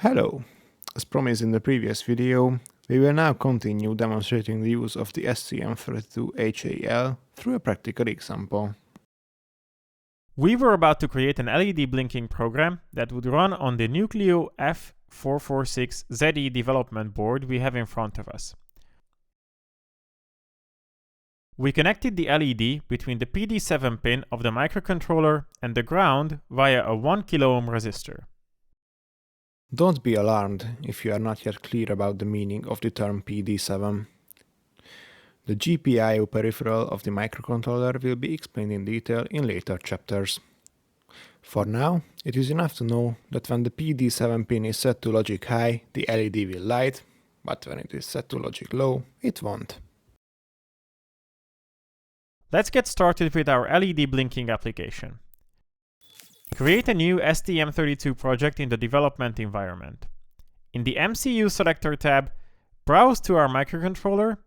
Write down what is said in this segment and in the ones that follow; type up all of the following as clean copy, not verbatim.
Hello! As promised in the previous video, we will now continue demonstrating the use of the STM32 HAL through a practical example. We were about to create an LED blinking program that would run on the Nucleo F446ZE development board we have in front of us. We connected the LED between the PD7 pin of the microcontroller and the ground via a 1 kΩ resistor. Don't be alarmed if you are not yet clear about the meaning of the term PD7. The GPIO peripheral of the microcontroller will be explained in detail in later chapters. For now, it is enough to know that when the PD7 pin is set to logic high, the LED will light, but when it is set to logic low, it won't. Let's get started with our LED blinking application. Create a new STM32 project in the development environment. In the MCU Selector tab, browse to our microcontroller.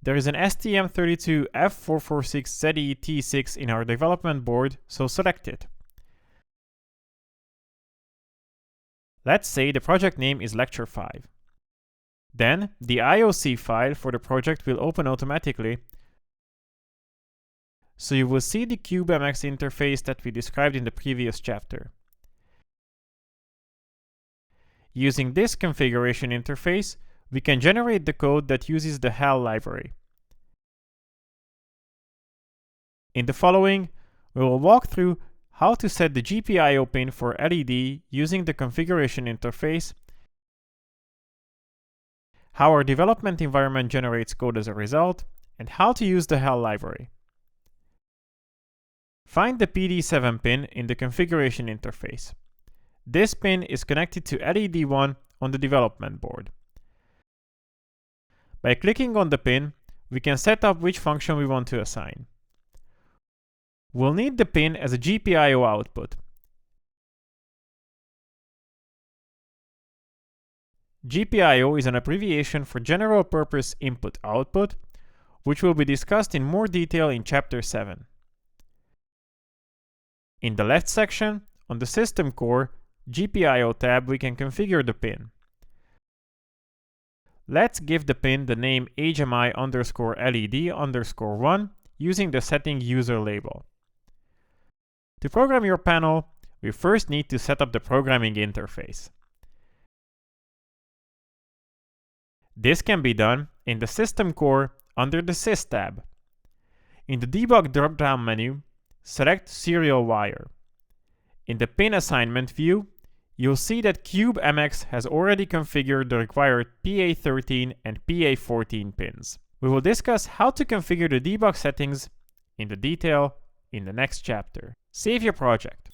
There is an STM32 F446ZE T6 in our development board, so select it. Let's say the project name is Lecture 5. Then, the IOC file for the project will open automatically, so you will see the CubeMX interface that we described in the previous chapter. Using this configuration interface, we can generate the code that uses the HAL library. In the following, we will walk through how to set the GPIO pin for LED using the configuration interface, how our development environment generates code as a result, and how to use the HAL library. Find the PD7 pin in the configuration interface. This pin is connected to LED1 on the development board. By clicking on the pin, we can set up which function we want to assign. We'll need the pin as a GPIO output. GPIO is an abbreviation for General Purpose Input-Output, which will be discussed in more detail in Chapter 7. In the left section, on the System Core GPIO tab, we can configure the pin. Let's give the pin the name HMI_LED_1 using the setting user label. To program your panel, we first need to set up the programming interface. This can be done in the System Core under the Sys tab. In the Debug drop-down menu, select Serial Wire. In the Pin Assignment view, you'll see that CubeMX has already configured the required PA13 and PA14 pins. We will discuss how to configure the debug settings in the detail in the next chapter. Save your project.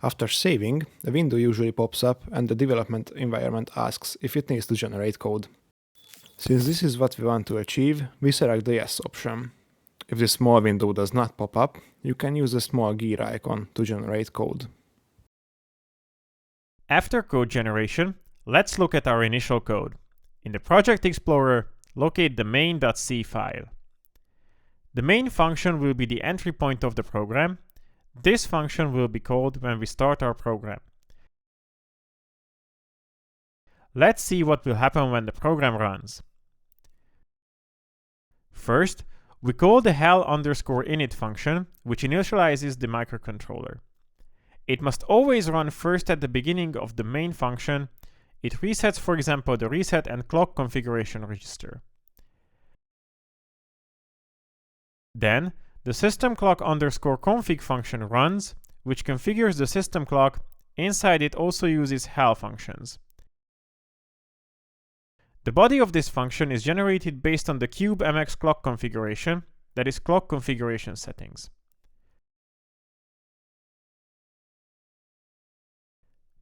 After saving, a window usually pops up and the development environment asks if it needs to generate code. Since this is what we want to achieve, we select the Yes option. If the small window does not pop up, you can use the small gear icon to generate code. After code generation, let's look at our initial code. In the Project Explorer, locate the main.c file. The main function will be the entry point of the program. This function will be called when we start our program. Let's see what will happen when the program runs. First, we call the HAL_init function, which initializes the microcontroller. It must always run first at the beginning of the main function. It resets, for example, the reset and clock configuration register. Then, the system_clock_config function runs, which configures the system clock. Inside it also uses HAL functions. The body of this function is generated based on the CubeMX clock configuration, that is clock configuration settings.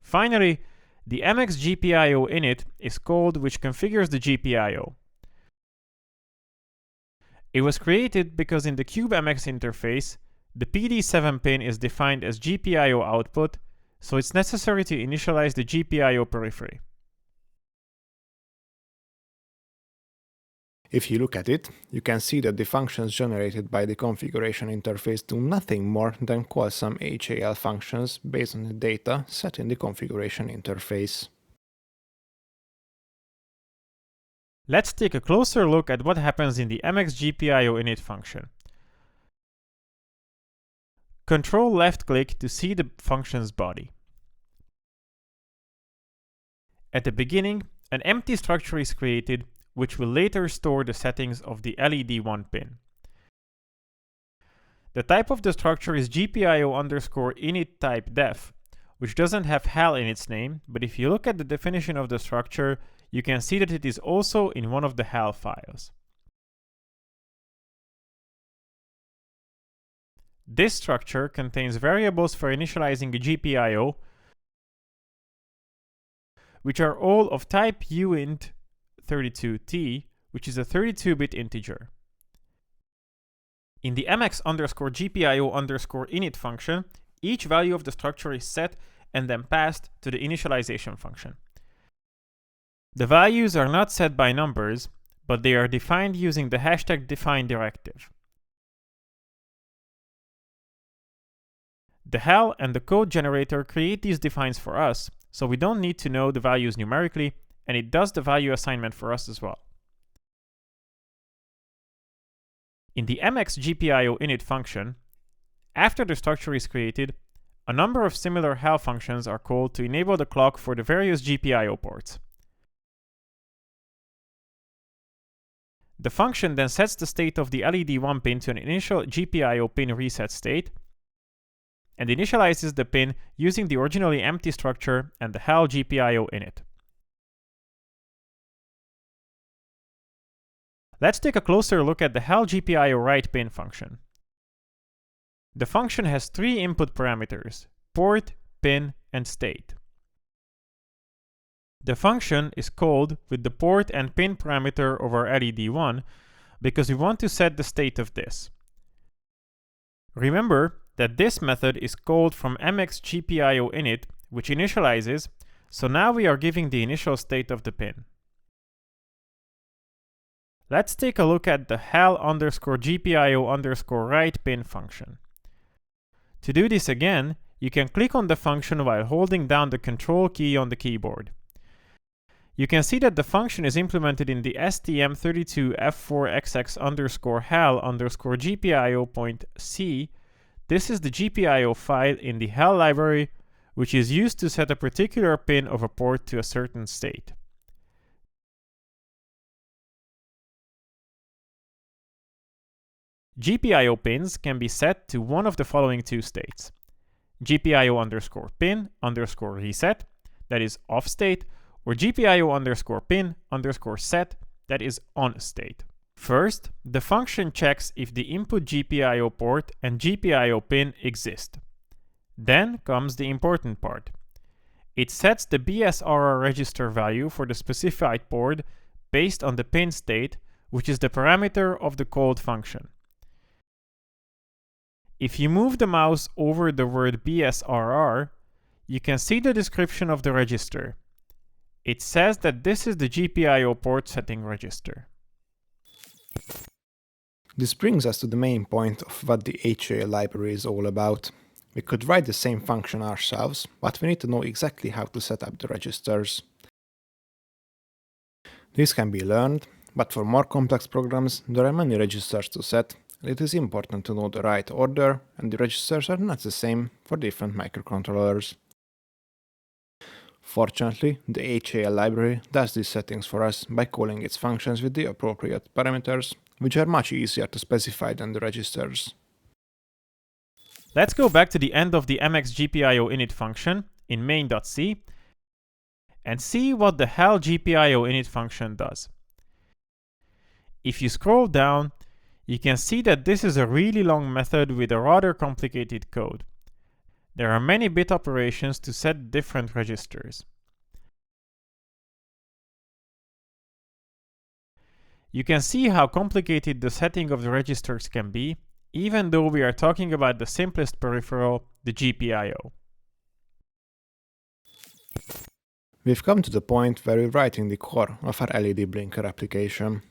Finally, the MX GPIO init is called, which configures the GPIO. It was created because in the CubeMX interface, the PD7 pin is defined as GPIO output, so it's necessary to initialize the GPIO periphery. If you look at it, you can see that the functions generated by the configuration interface do nothing more than call some HAL functions based on the data set in the configuration interface. Let's take a closer look at what happens in the MX GPIO init function. Control left click to see the function's body. At the beginning, an empty structure is created, which will later store the settings of the LED1 pin. The type of the structure is GPIO underscore init type def, which doesn't have HAL in its name, but if you look at the definition of the structure, you can see that it is also in one of the HAL files. This structure contains variables for initializing a GPIO, which are all of type uint32t, which is a 32-bit integer. In the mx underscore GPIO underscore init function, each value of the structure is set and then passed to the initialization function. The values are not set by numbers, but they are defined using the hashtag define directive. The HAL and the code generator create these defines for us, so we don't need to know the values numerically, and it does the value assignment for us as well. In the mx GPIO init function, after the structure is created, a number of similar HAL functions are called to enable the clock for the various GPIO ports. The function then sets the state of the LED1 pin to an initial GPIO pin reset state, and initializes the pin using the originally empty structure and the HAL GPIO init. Let's take a closer look at the HAL GPIO write pin function. The function has three input parameters: port, pin, and state. The function is called with the port and pin parameter of our LED1 because we want to set the state of this. Remember that this method is called from mx GPIO init, which initializes, so now we are giving the initial state of the pin. Let's take a look at the HAL underscore GPIO underscore write pin function. To do this again, you can click on the function while holding down the control key on the keyboard. You can see that the function is implemented in the stm32f4xx underscore HAL underscore GPIO.c. This is the GPIO file in the HAL library, which is used to set a particular pin of a port to a certain state. GPIO pins can be set to one of the following two states: GPIO underscore pin underscore reset, that is off state, or GPIO underscore pin underscore set, that is on state. First, the function checks if the input GPIO port and GPIO pin exist. Then comes the important part. It sets the BSRR register value for the specified port based on the pin state, which is the parameter of the called function. If you move the mouse over the word BSRR, you can see the description of the register. It says that this is the GPIO port setting register. This brings us to the main point of what the HAL library is all about. We could write the same function ourselves, but we need to know exactly how to set up the registers. This can be learned, but for more complex programs there are many registers to set, and it is important to know the right order, and the registers are not the same for different microcontrollers. Fortunately, the HAL library does these settings for us by calling its functions with the appropriate parameters, which are much easier to specify than the registers. Let's go back to the end of the mx GPIO init function in main.c and see what the HAL GPIO init function does. If you scroll down, you can see that this is a really long method with a rather complicated code. There are many bit operations to set different registers. You can see how complicated the setting of the registers can be, even though we are talking about the simplest peripheral, the GPIO. We've come to the point where we're writing the core of our LED blinker application.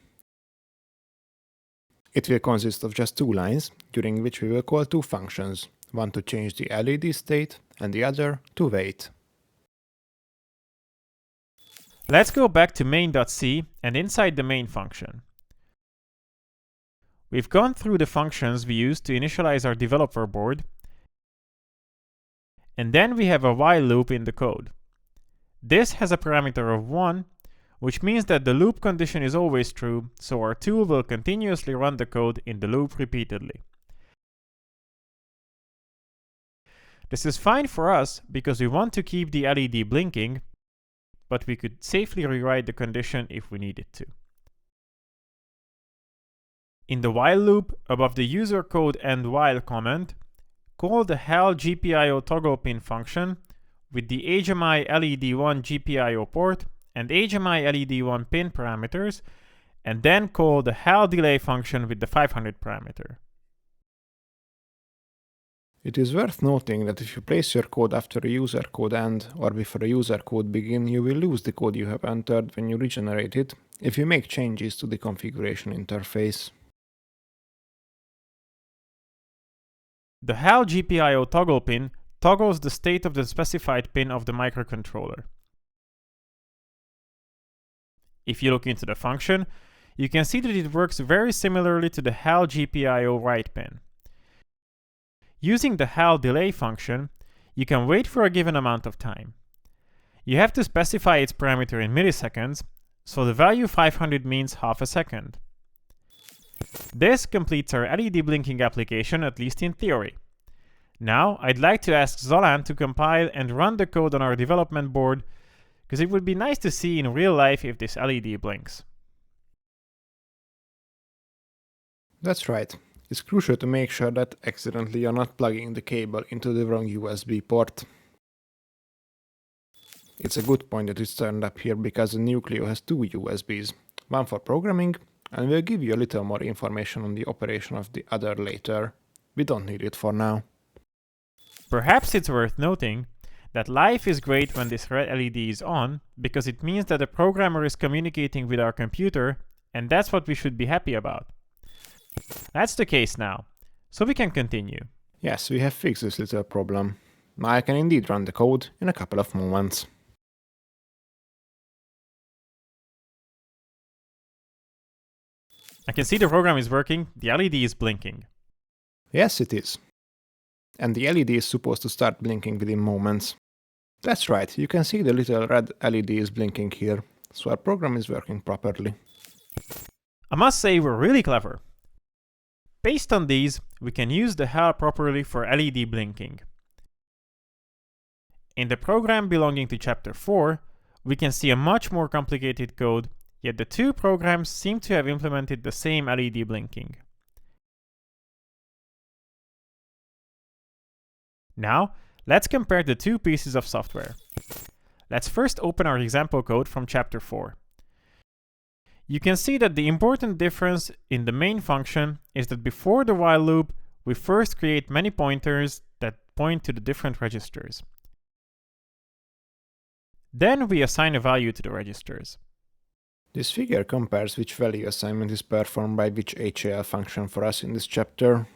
It will consist of just two lines, during which we will call two functions, one to change the LED state and the other to wait. Let's go back to main.c and inside the main function. We've gone through the functions we used to initialize our developer board, and then we have a while loop in the code. This has a parameter of 1, which means that the loop condition is always true, so our tool will continuously run the code in the loop repeatedly. This is fine for us because we want to keep the LED blinking, but we could safely rewrite the condition if we needed to. In the while loop, above the user code end while comment, call the HAL GPIO toggle pin function with the HMI LED1 GPIO port and HMI LED1 pin parameters, and then call the HAL delay function with the 500 parameter. It is worth noting that if you place your code after a user code end or before a user code begin, you will lose the code you have entered when you regenerate it if you make changes to the configuration interface. The HAL GPIO toggle pin toggles the state of the specified pin of the microcontroller. If you look into the function, you can see that it works very similarly to the HAL GPIO write pin. Using the HAL delay function, you can wait for a given amount of time. You have to specify its parameter in milliseconds, so the value 500 means half a second. This completes our LED blinking application, at least in theory. Now, I'd like to ask Zolan to compile and run the code on our development board, because it would be nice to see in real life if this LED blinks. That's right. It's crucial to make sure that accidentally you're not plugging the cable into the wrong USB port. It's a good point that it's turned up here because the Nucleo has two USBs, one for programming, and we'll give you a little more information on the operation of the other later. We don't need it for now. Perhaps it's worth noting that life is great when this red LED is on, because it means that the programmer is communicating with our computer, and that's what we should be happy about. That's the case now, so we can continue. Yes, we have fixed this little problem. Now I can indeed run the code in a couple of moments. I can see the program is working, the LED is blinking. Yes, it is. And the LED is supposed to start blinking within moments. That's right, you can see the little red LED is blinking here, so our program is working properly. I must say we're really clever. Based on these, we can use the HAL properly for LED blinking. In the program belonging to chapter 4, we can see a much more complicated code, yet the two programs seem to have implemented the same LED blinking. Now, let's compare the two pieces of software. Let's first open our example code from chapter 4. You can see that the important difference in the main function is that before the while loop, we first create many pointers that point to the different registers. Then we assign a value to the registers. This figure compares which value assignment is performed by which HAL function for us in this chapter.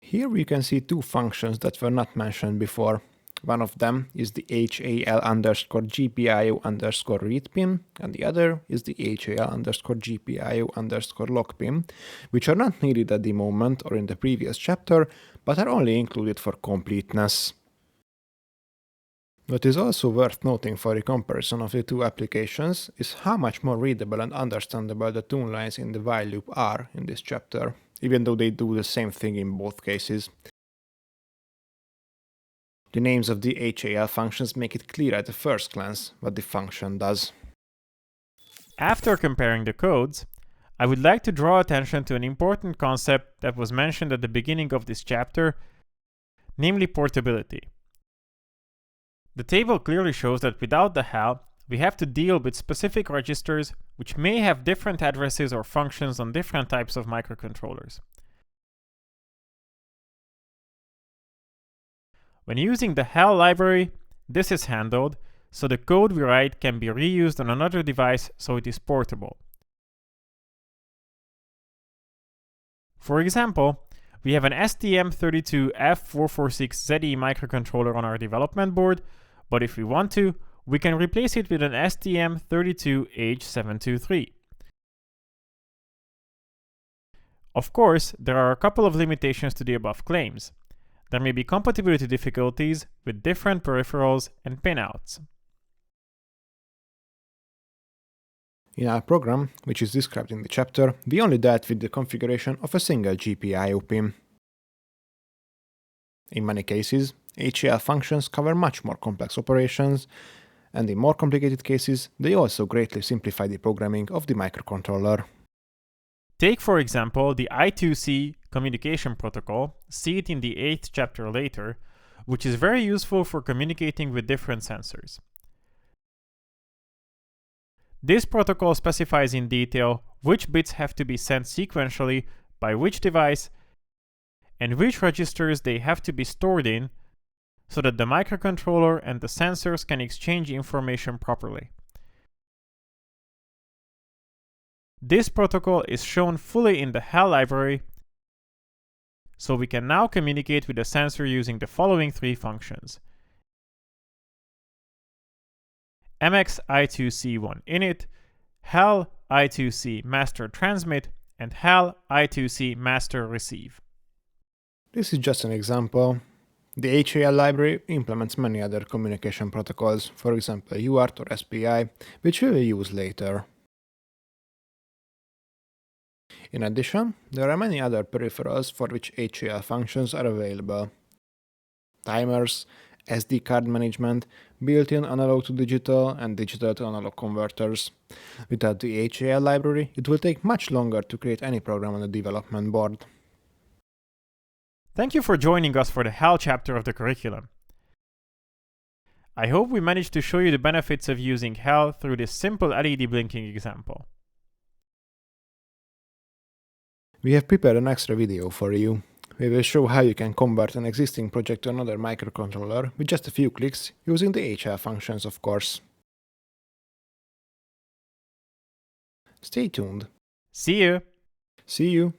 Here we can see two functions that were not mentioned before. One of them is the HAL_GPIO_read pin, and the other is the HAL_GPIO_lock pin, which are not needed at the moment or in the previous chapter, but are only included for completeness. What is also worth noting for the comparison of the two applications is how much more readable and understandable the tune lines in the while loop are in this chapter, even though they do the same thing in both cases. The names of the HAL functions make it clear at the first glance what the function does. After comparing the codes, I would like to draw attention to an important concept that was mentioned at the beginning of this chapter, namely portability. The table clearly shows that without the HAL, we have to deal with specific registers which may have different addresses or functions on different types of microcontrollers. When using the HAL library, this is handled, so the code we write can be reused on another device so it is portable. For example, we have an STM32F446ZE microcontroller on our development board, but if we want to, we can replace it with an STM32H723. Of course, there are a couple of limitations to the above claims. There may be compatibility difficulties with different peripherals and pinouts. In our program, which is described in the chapter, we only dealt with the configuration of a single GPIO pin. In many cases, HAL functions cover much more complex operations, and in more complicated cases, they also greatly simplify the programming of the microcontroller. Take, for example, the I2C communication protocol, see it in the 8th chapter later, which is very useful for communicating with different sensors. This protocol specifies in detail which bits have to be sent sequentially by which device and which registers they have to be stored in so that the microcontroller and the sensors can exchange information properly. This protocol is shown fully in the HAL library, so we can now communicate with the sensor using the following three functions: MX I2C1 init, HAL I2C master transmit, and HAL I2C master receive. This is just an example. The HAL library implements many other communication protocols, for example UART or SPI, which we will use later. In addition, there are many other peripherals for which HAL functions are available. Timers, SD card management, built-in analog to digital and digital to analog converters. Without the HAL library, it will take much longer to create any program on the development board. Thank you for joining us for the HAL chapter of the curriculum. I hope we managed to show you the benefits of using HAL through this simple LED blinking example. We have prepared an extra video for you. We will show how you can convert an existing project to another microcontroller with just a few clicks, using the HAL functions, of course. Stay tuned. See you! See you!